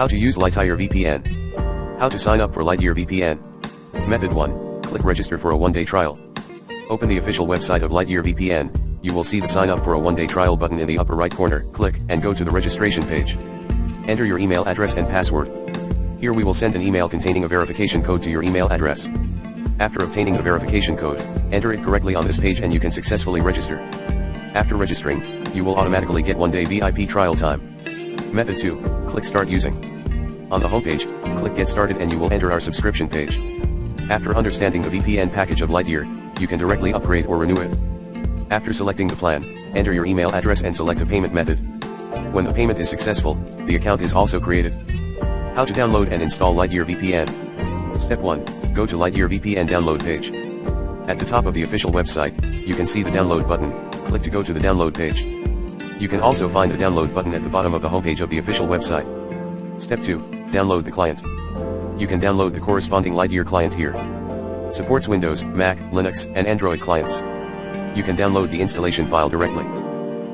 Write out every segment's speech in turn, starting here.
How to use LightyearVPN. How to sign up for LightyearVPN. Method 1. Click register for a 1-day trial. Open the official website of LightyearVPN. You will see the sign up for a 1-day trial button in the upper right corner. Click and go to the registration page. Enter your email address and password. Here we will send an email containing a verification code to your email address. After obtaining the verification code, enter it correctly on this page and you can successfully register. After registering, you will automatically get 1-day VIP trial time. Method 2. Click Start Using. On the homepage, click Get Started and you will enter our subscription page. After understanding the VPN package of Lightyear, you can directly upgrade or renew it. After selecting the plan, enter your email address and select a payment method. When the payment is successful, the account is also created. How to download and install LightyearVPN. Step 1. Go to LightyearVPN download page. At the top of the official website, you can see the download button. Click to go to the download page. You can also find the download button at the bottom of the homepage of the official website. Step 2. Download the client. You can download the corresponding Lightyear client here. Supports Windows, Mac, Linux, and Android clients. You can download the installation file directly.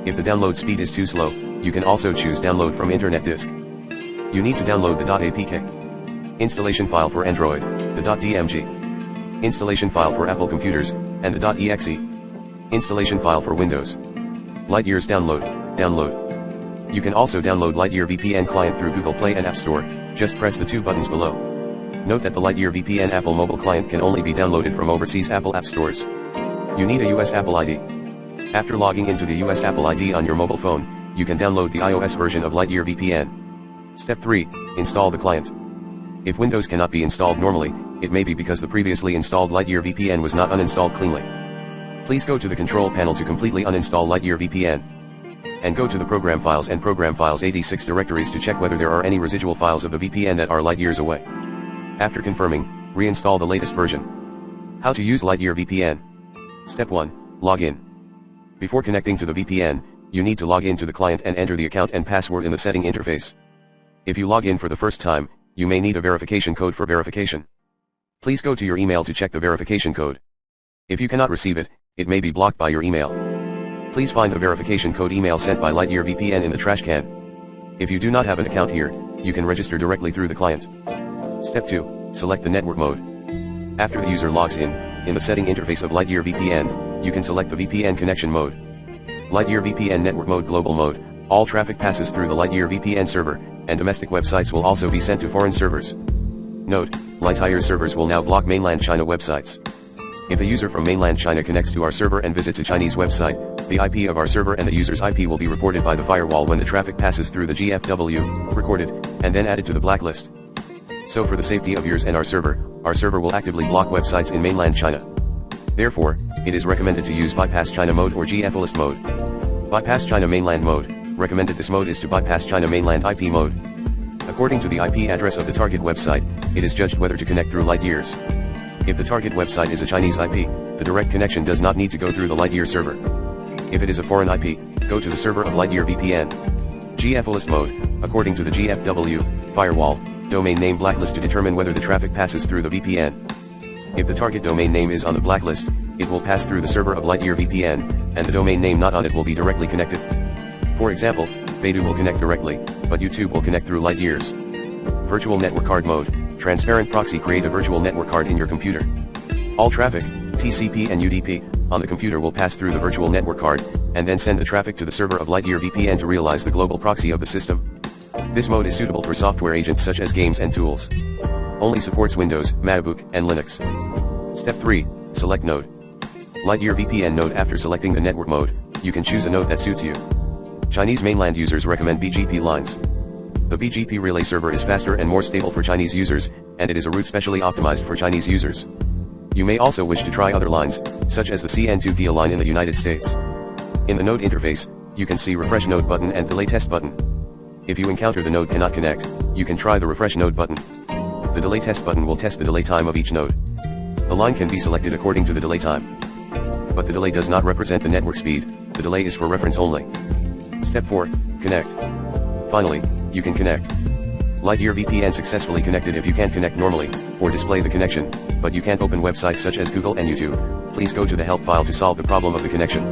If the download speed is too slow, you can also choose download from internet disk. You need to download the .apk installation file for Android, the .dmg installation file for Apple computers, and the .exe installation file for Windows. Lightyear's download. You can also download LightyearVPN client through Google Play and App Store. Just press the 2 buttons below. Note that the LightyearVPN Apple mobile client can only be downloaded from overseas Apple app stores. You need a US Apple ID. After logging into the US Apple ID on your mobile phone, you can download the iOS version of LightyearVPN. Step 3. Install the client. If Windows cannot be installed normally, it may be because the previously installed LightyearVPN was not uninstalled cleanly. Please go to the control panel to completely uninstall LightyearVPN. And go to the Program Files and Program Files 86 directories to check whether there are any residual files of the VPN that are light years away. After confirming, reinstall the latest version. How to use LightyearVPN. Step 1. Log in. Before connecting to the VPN, you need to log in to the client and enter the account and password in the setting interface. If you log in for the first time, you may need a verification code for verification. Please go to your email to check the verification code. If you cannot receive it, it may be blocked by your email. Please find the verification code email sent by LightyearVPN in the trash can. If you do not have an account here, you can register directly through the client. Step 2. Select the network mode. After the user logs in the setting interface of LightyearVPN, you can select the VPN connection mode. LightyearVPN network mode global mode. All traffic passes through the LightyearVPN server, and domestic websites will also be sent to foreign servers. Note, Lightyear servers will now block mainland China websites. If a user from mainland China connects to our server and visits a Chinese website, the IP of our server and the user's IP will be reported by the firewall when the traffic passes through the GFW, recorded, and then added to the blacklist. So for the safety of yours and our server will actively block websites in mainland China. Therefore, it is recommended to use Bypass China mode or GFList mode. Bypass China mainland mode. Recommended this mode is to bypass China mainland IP mode. According to the IP address of the target website, it is judged whether to connect through Lightyear's. If the target website is a Chinese IP, the direct connection does not need to go through the Lightyear server. If it is a foreign IP, go to the server of LightyearVPN. GFList mode. According to the GFW, firewall, domain name blacklist to determine whether the traffic passes through the VPN. If the target domain name is on the blacklist, it will pass through the server of LightyearVPN, and the domain name not on it will be directly connected. For example, Baidu will connect directly, but YouTube will connect through Lightyear's. Virtual network card mode. Transparent proxy. Create a virtual network card in your computer. All traffic, TCP and UDP, on the computer will pass through the virtual network card, and then send the traffic to the server of LightyearVPN to realize the global proxy of the system. This mode is suitable for software agents such as games and tools. Only supports Windows, MacBook, and Linux. Step 3. Select node. LightyearVPN node. After selecting the network mode, you can choose a node that suits you. Chinese mainland users recommend BGP lines. The BGP relay server is faster and more stable for Chinese users, and it is a route specially optimized for Chinese users. You may also wish to try other lines, such as the CN2GIA line in the United States. In the node interface, you can see refresh node button and delay test button. If you encounter the node cannot connect, you can try the refresh node button. The delay test button will test the delay time of each node. The line can be selected according to the delay time. But the delay does not represent the network speed, the delay is for reference only. Step 4. Connect. Finally, you can connect. LightyearVPN successfully connected. If you can't connect normally, or display the connection, but you can't open websites such as Google and YouTube, please go to the help file to solve the problem of the connection.